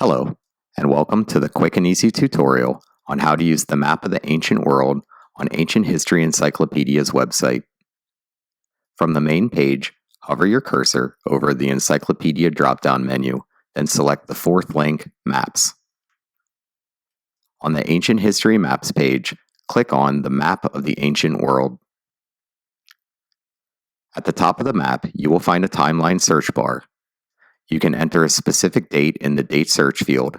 Hello, and welcome to the quick and easy tutorial on how to use the map of the ancient world on Ancient History Encyclopedia's website. From the main page, hover your cursor over the Encyclopedia drop-down menu, then select the fourth link, Maps. On the Ancient History Maps page, click on the Map of the Ancient World. At the top of the map, you will find a timeline search bar. You can enter a specific date in the Date search field,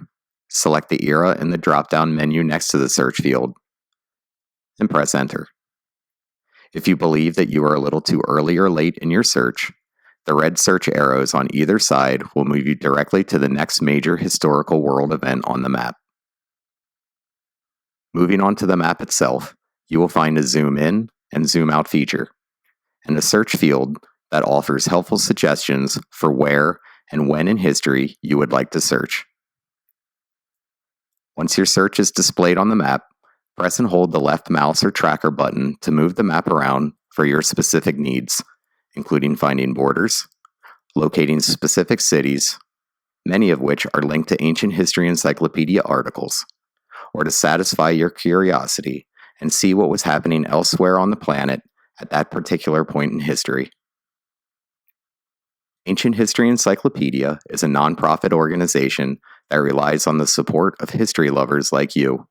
select the era in the drop-down menu next to the search field, and press Enter. If you believe that you are a little too early or late in your search, the red search arrows on either side will move you directly to the next major historical world event on the map. Moving on to the map itself, you will find a zoom in and zoom out feature, and a search field that offers helpful suggestions for where and when in history you would like to search. Once your search is displayed on the map, press and hold the left mouse or tracker button to move the map around for your specific needs, including finding borders, locating specific cities, many of which are linked to Ancient History Encyclopedia articles, or to satisfy your curiosity and see what was happening elsewhere on the planet at that particular point in history. Ancient History Encyclopedia is a nonprofit organization that relies on the support of history lovers like you.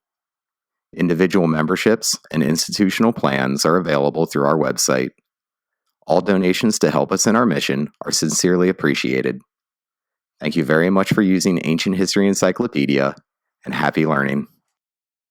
Individual memberships and institutional plans are available through our website. All donations to help us in our mission are sincerely appreciated. Thank you very much for using Ancient History Encyclopedia, and happy learning.